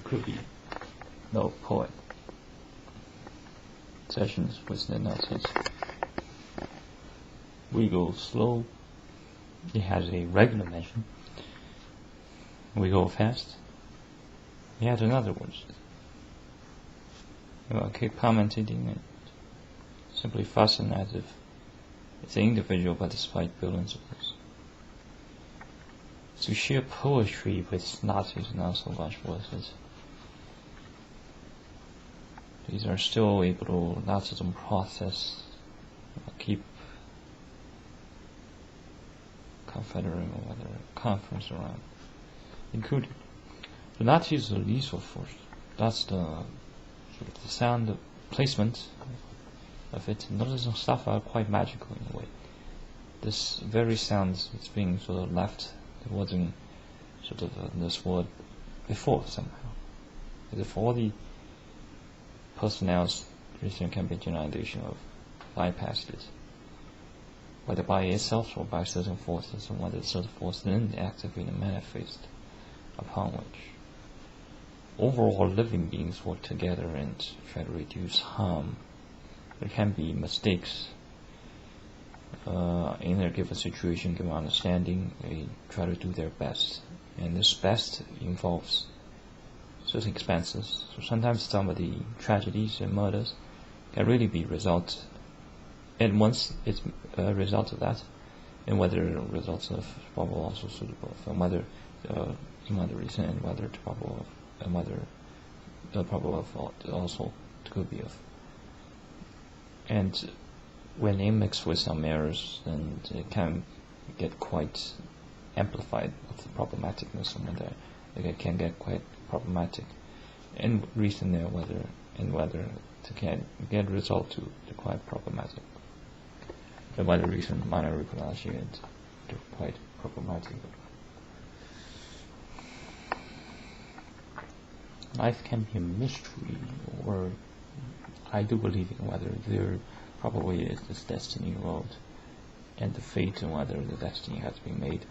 could be no poet sessions with the Nazis. We go slow. It has a regular mention. We go fast. It has another word. Keep commenting and simply fasten as if it's an individual, but despite billions of words. To share poetry with Nazis is not so much worth it. These are still able to Nazism process, keep confederating or whether conference around, including the Nazis are the lethal force. That's the sort of the sound placement of it. Notice some stuff are quite magical in a way. This very sound is being sort of left. There wasn't sort of this word before somehow. As if all the personnel's recent campaign generalization of bypassed it, whether by itself or by certain forces, and whether certain forces then activate and manifest upon which overall living beings work together and try to reduce harm. There can be mistakes in a given situation, given understanding. They try to do their best, and this best involves certain expenses. So sometimes some of the tragedies and murders can really be result, and once it's a result of that, and whether results of probable also suitable, and whether recent, and whether probable, and whether probable also could be of. And when they mix with some errors, then it can get quite amplified with the problematicness, and whether it can get quite problematic. And reason there whether to get result to quite problematic. And whether reason minor reproduction to quite problematic. Life can be a mystery, or I do believe in whether there probably is this destiny road and the fate, and whether the destiny has been made.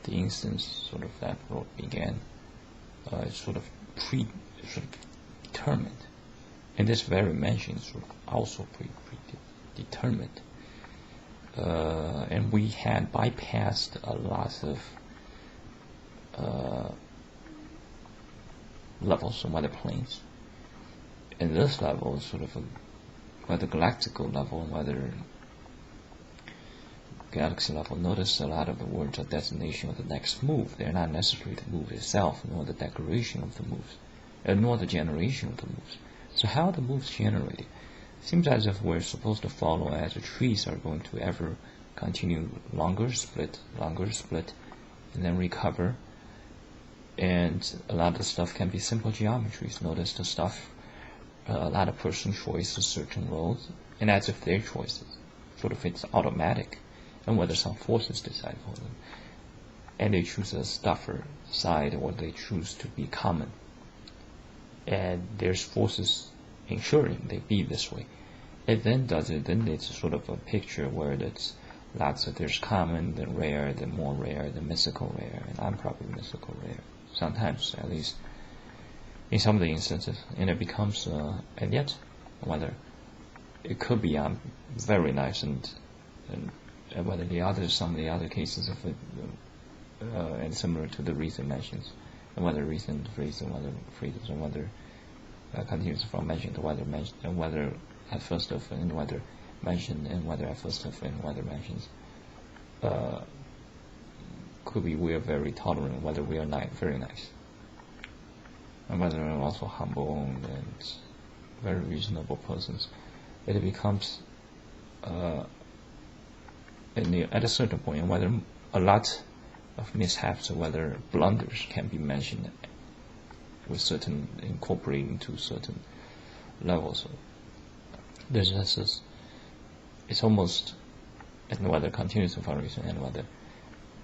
The instance sort of that road began, is sort of determined, and this very mention is sort of also predetermined. And we had bypassed a lot of levels and weather planes. And this level is sort of whether galactical level and whether galaxy level. Notice a lot of the words are designation of the next move. They're not necessarily the move itself, nor the declaration of the moves, nor the generation of the moves. So how are the moves generated? Seems as if we're supposed to follow as the trees are going to ever continue longer split, and then recover. And a lot of stuff can be simple geometries. Notice the stuff, a lot of person choices certain roads, and as if their choices, sort of it's automatic, and whether some forces decide for them, and they choose a stuffer side, or they choose to be common, and there's forces ensuring they be this way. It then does it, then it's sort of a picture where it's lots of there's common, then rare, then more rare, then mystical rare, and I'm probably mystical rare, sometimes at least in some of the instances, and it becomes, and yet, whether it could be very nice, and whether some of the other cases of it, and similar to the recent mentions, and whether recent phrase, and whether phrases, and whether continues from mention to whether mention, and whether at first of, and whether mention, and whether at first of, and whether mentions, could be we are very tolerant, whether we are very nice, and whether we are also humble and very reasonable persons. It becomes at a certain point, and whether a lot of mishaps or whether blunders can be mentioned with certain incorporating to certain levels. There's this, it's almost, and whether continuous information, and whether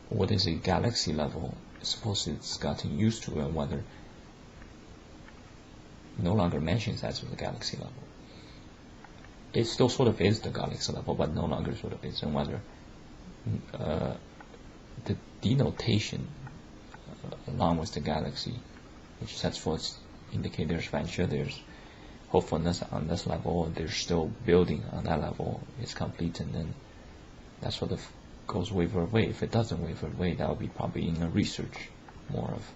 what is a galaxy level, suppose it's gotten used to, and whether no longer mentions as the galaxy level. It still sort of is the galaxy level, but no longer sort of is, and whether the denotation along with the galaxy, which sets forth indicate there's venture, there's hopefulness on this level, they're still building on that level, it's complete, and then that sort of goes waver away. If it doesn't waver away, that will be probably in a research, more of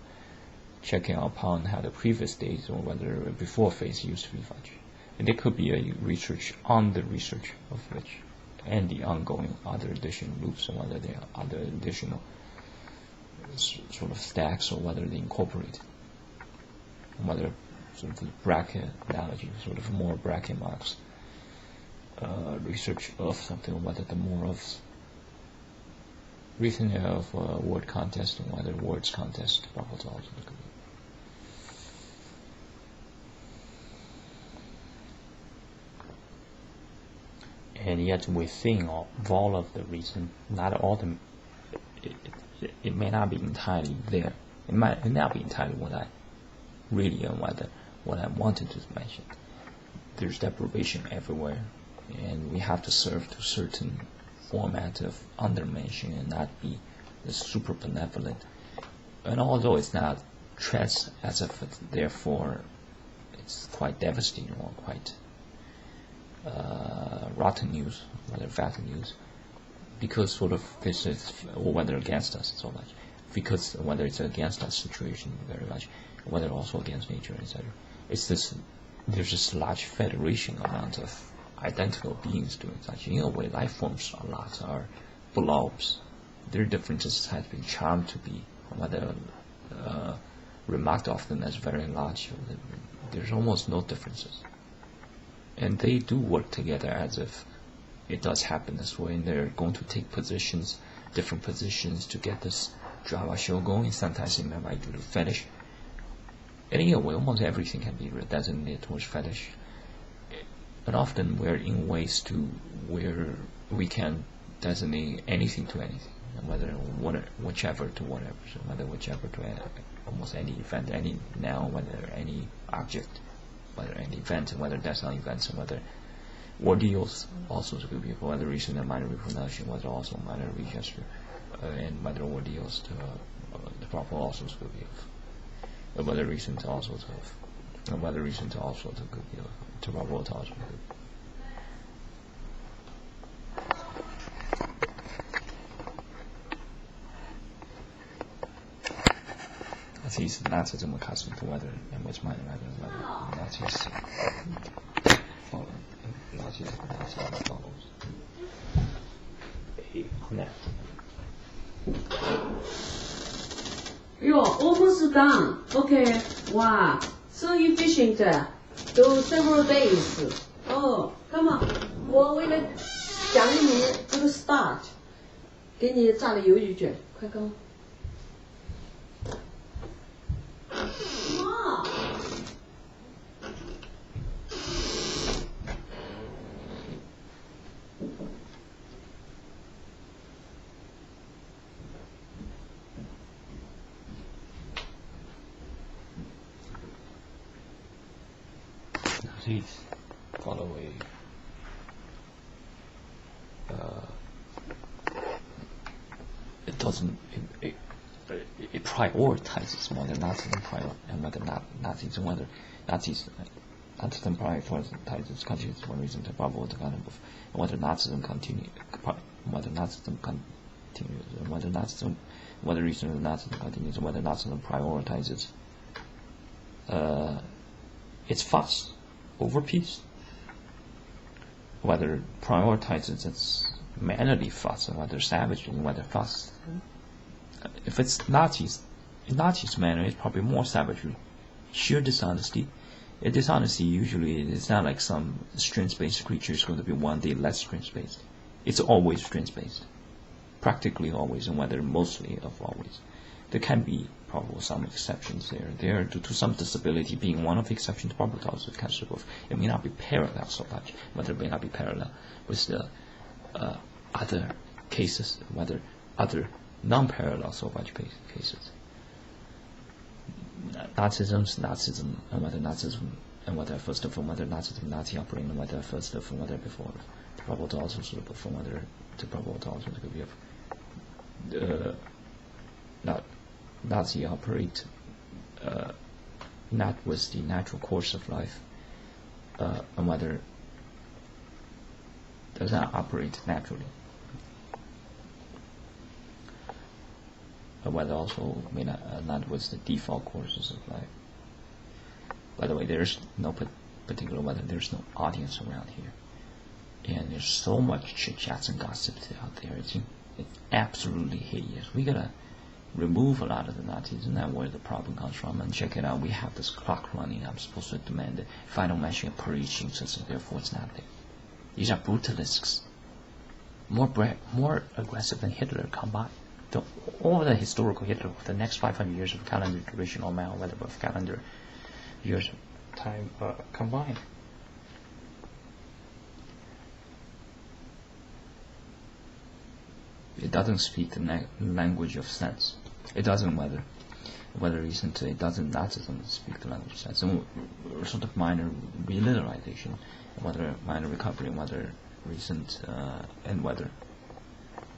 checking upon how the previous days or whether before phase used to be fudge. And there could be a research on the research of which, and the ongoing other additional loops, and whether there are other additional sort of stacks, or whether they incorporate, and whether sort of the bracket analogy, sort of more bracket marks, research of something, whether the more of recent of word contest, and whether words contest probable to also could be. And yet within all of the reason, not all the, it may not be entirely there. It might not be entirely what I really and what I wanted to mention. There's deprivation everywhere, and we have to serve to certain format of undermention and not be the super benevolent. And although it's not treads as if it's therefore it's quite devastating or quite rotten news, whether bad news, because sort of this is, or whether against us so much, because whether it's against us situation very much, whether also against nature, etc. It's this, there's this large federation amount of identical beings doing such. In a way, life forms a lot are blobs. Their differences have been charmed to be, whether remarked often as very large. There's almost no differences. And they do work together as if it does happen this way, and they're going to take positions, different positions, to get this Java show going. Sometimes they might do the fetish. And in a way, almost everything can be designated towards fetish. And often we're in ways to where we can designate anything to anything, and whether whichever to whatever. So whether whichever to almost any event, any noun, whether any object, whether any event, and whether that's not events, and whether ordeals also could be, whether recent and minor reproduction, whether also minor regesture, and whether ordeals to the proper also could be of, whether recent also to, and whether recent also to could be to probable also could be. 其实那是这么 custom to whether and which minor whether 那其实 follow 那其实 follows. 那 You're almost done. Okay. Wow. So efficient. Do several days. Oh, come on. 我为了奖励你这个 start， 给你炸了鱿鱼卷，快跟我。妈。Please follow it doesn't it prioritizes whether Nazism and whether Nazism whether Nazism prioritizes continues one reason to probable development of whether Nazism continues whether Nazism continues whether reason of Nazism continues whether Nazism prioritizes its fuss over peace, whether prioritizes its mannerly fuss, or whether savage, and whether fuss. If it's Nazis, in Nazis' manner, it's probably more savagery, sheer dishonesty. Dishonesty usually it's not like some strength-based creature is going to be one day less strength-based. It's always strength-based, practically always, and whether mostly of always. There can be probably some exceptions there. There, due to some disability being one of the exceptions, probably also cancer growth. It may not be parallel so much, whether it may not be parallel with the other cases, whether other non-parallel so much cases. Nazism, and whether Nazism, and whether first of all, whether Nazism, Nazi operating, and whether first of all, whether before, the probable also sort of before, whether the probable also could be of not Nazi operate not with the natural course of life, and whether does not operate naturally, or whether also may not with the default courses of life. By the way, there's no particular whether there's no audience around here, and there's so much chit chats and gossips out there. It's absolutely hideous. We gotta remove a lot of the Nazis. Isn't that where the problem comes from? And check it out. We have this clock running. I'm supposed to demand it. If I don't mention it per each instance, therefore it's not there. These are brutalists. More aggressive than Hitler combined. All the historical Hitler, the next 500 years of calendar duration, or whether of calendar years of time combined. It doesn't speak the language of sense. It doesn't whether recent. It doesn't speak the language of sense. And sort of minor reliteration, whether minor recovery, and whether recent, and whether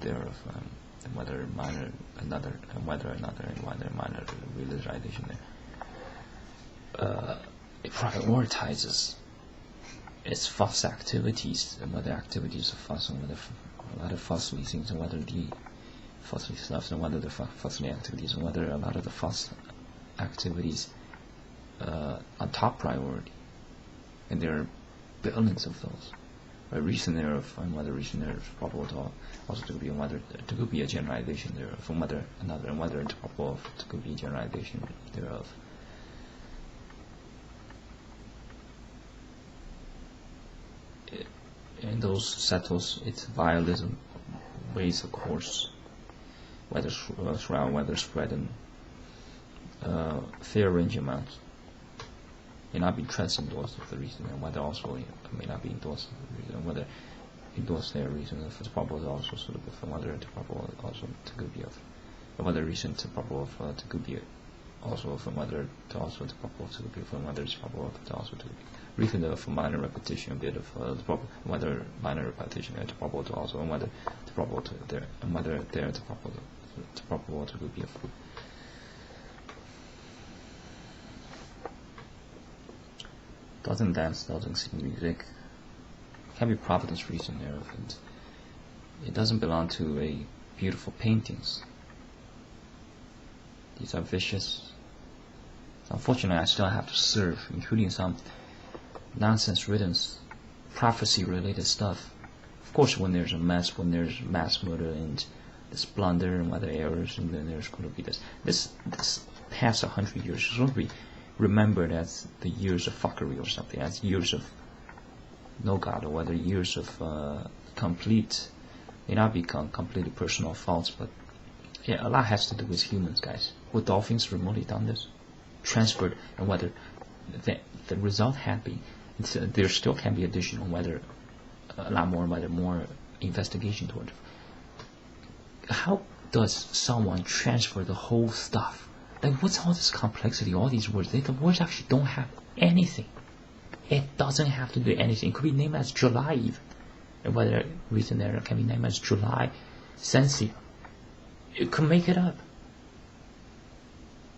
thereof, and whether minor another, and whether another, and whether minor reliteration there. It prioritizes its fuss activities, and whether activities of fuss, and whether a lot of fussly things, and whether the fussly stuff, and whether the fussly activities, and whether a lot of the fuss activities are top priority, and there are billions of those. Recent thereof, and whether recent thereof is probable to also to be, and whether to could be a generalization thereof, from whether another, and whether it's probable to could be a generalization thereof. And those settles its vialism ways, of course, whether throughout, whether spread in fair range amounts, may not be endorsed of the reason, and whether also may not be endorsed of the reason, and whether endorse their reason if it's probable also suitable for whether it's probable also to could be of, or whether recent to probable to could be also from whether to also to probable to be from whether it's probable to also to be. Recent of minor repetition, a bit of the probable, whether minor repetition to probable to also, and whether to probable to there, and whether there to probable to could be of. Doesn't dance, doesn't sing music. Can be providence reason there, and it doesn't belong to a beautiful paintings. These are vicious. Unfortunately, I still have to serve, including some nonsense written, prophecy-related stuff. Of course, when there's a mess, when there's mass murder and this blunder and other errors, and then there's going to be this. This past 100 years is going to be remembered as the years of fuckery or something, as years of no God, or whether years of complete, may not become completely personal faults, but yeah, a lot has to do with humans, guys. Would dolphins remotely done this? Transferred, and whether the result had been, there still can be additional, whether a lot more, whether more investigation toward. How does someone transfer the whole stuff? Like, what's all this complexity, all these words? The words actually don't have anything. It doesn't have to do anything. It could be named as July even. And whether reason there can be named as July Sensia. You could make it up.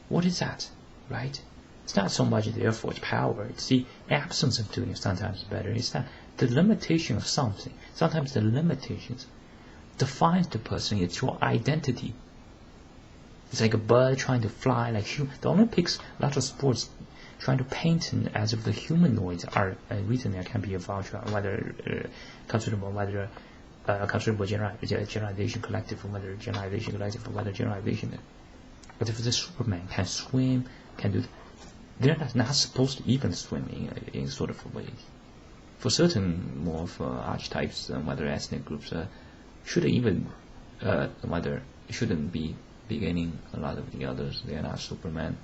What is that? Right? It's not so much therefore its power. It's the absence of doing it sometimes better. It's not the limitation of something. Sometimes the limitations defines the person. It's your identity. It's like a bird trying to fly like the Olympics, lots of sports trying to paint as if the humanoids are a reason there can be a voucher, whether considerable, whether considerable generalization collective, or whether generalization collective, or whether generalization. But if the Superman can swim, can do, they're not supposed to even swim in sort of a way. For certain more of archetypes, whether ethnic groups, shouldn't even whether shouldn't be beginning a lot of the others. They are not Superman.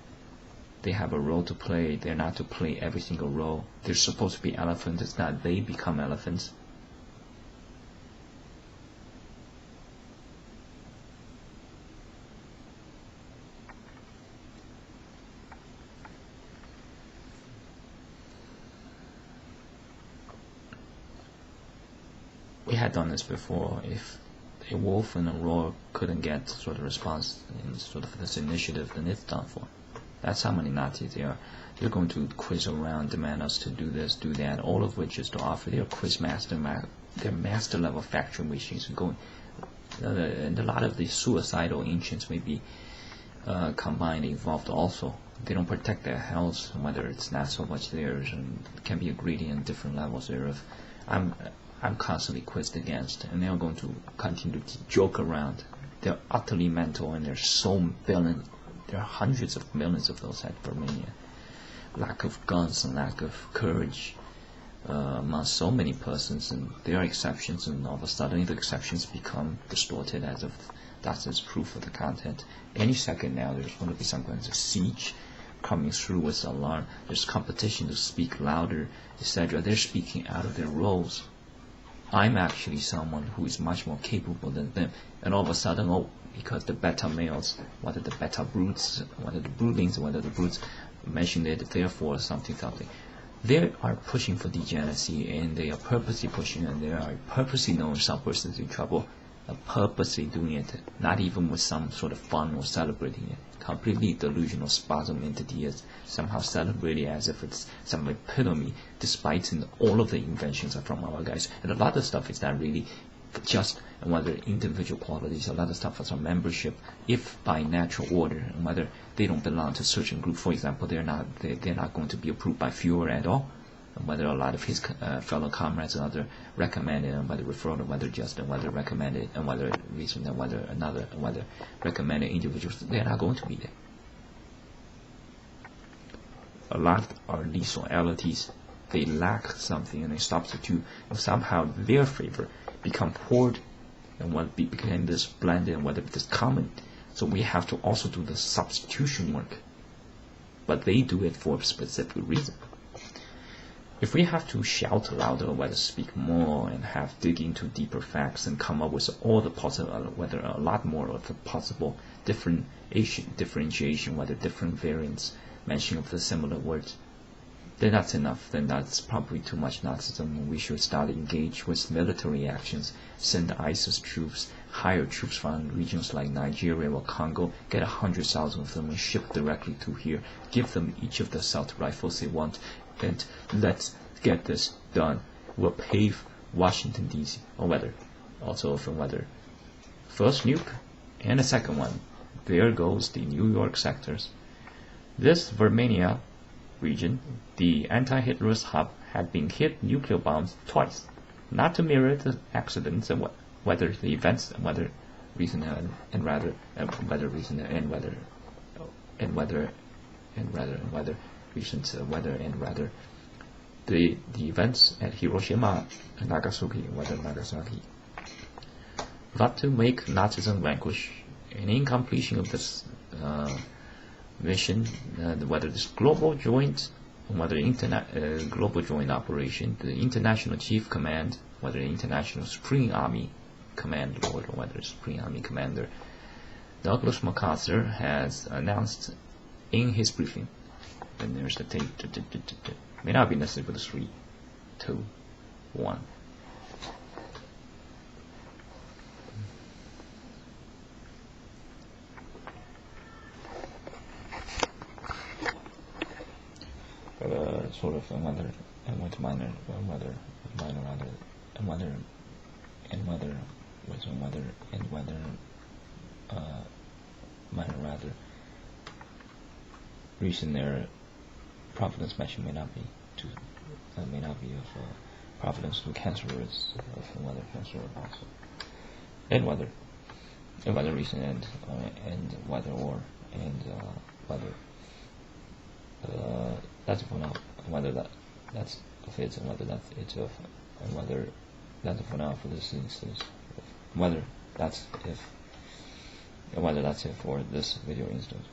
They have a role to play. They're not to play every single role. They're supposed to be elephants. It's not they become elephants. We had done this before. If a wolf and a roar couldn't get sort of response in sort of this initiative, then it's done for. That's how many Nazis they are. They're going to quiz around, demand us to do this, do that, all of which is to offer their quiz master, their master level factory machines going. And a lot of the suicidal ancients may be combined, evolved also. They don't protect their health, whether it's not so much theirs, and can be a gradient, different levels thereof. I'm constantly quizzed against, and they're going to continue to joke around. They're utterly mental, and there's so billion, there are hundreds of millions of those at Romania. Lack of guns and lack of courage among so many persons, and there are exceptions, and all of a sudden the exceptions become distorted as if that is proof of the content. Any second now there's going to be some kind of siege coming through with alarm. There's competition to speak louder, etc. They're speaking out of their roles. I'm actually someone who is much more capable than them, and all of a sudden, oh, because the beta males, whether the beta brutes, whether the broodlings, whether the brutes mentioned it, therefore something. They are pushing for degeneracy, and they are purposely pushing, and they are purposely knowing some persons in trouble, purposely doing it, not even with some sort of fun or celebrating it. Completely delusional spasm entity is somehow celebrated as if it's some epitome, despite all of the inventions are from our guys. And a lot of stuff is not really just whether individual qualities, a lot of stuff is on membership, if by natural order, and whether they don't belong to a certain group. For example, they're not going to be approved by pheo at all, and whether a lot of his fellow comrades and other recommended, and whether referred, and whether just, and whether recommended, and whether recent, and whether another, and whether recommended individuals, they're not going to be there. A lot are lethalities. They lack something, and they substitute, and somehow their favor become poured, and what became this blended, and whether this common. So we have to also do the substitution work, but they do it for a specific reason. If we have to shout louder, whether speak more, and have dig into deeper facts, and come up with all the possible, whether a lot more of the possible differentiation, whether different variants, mention of the similar words, then that's enough. Then that's probably too much Nazism. We should start engage with military actions, send ISIS troops, hire troops from regions like Nigeria or Congo, get 100,000 of them and ship directly to here, give them each of the assault rifles they want, and let's get this done. We'll pave Washington DC, or whether also from whether first nuke and the second one. There goes the New York sectors. This Romania region, the anti-Hitlerist hub, had been hit nuclear bombs twice, not to mirror the accidents and whether the events and whether recent and rather whether recent and whether and whether and rather and whether recent whether and rather the events at Hiroshima and Nagasaki, whether Nagasaki, not to make Nazism vanquish, and in completion of this mission, whether this global joint, whether global joint operation, the international chief command, whether international Supreme Army Command Lord, or whether Supreme Army Commander Douglas MacArthur has announced in his briefing. Then there's the tape. May not be necessary for the 3, 2, 1. Sort of another and with minor whether minor rather and whether with whether and whether minor rather reason their providence mention may not be of providence to cancer words of whether cancer also and whether reason and whether or and whether that's for now, whether that's of it, and whether that's it of, and whether that's for now for this instance, whether that's if, and whether that's it for this video instance.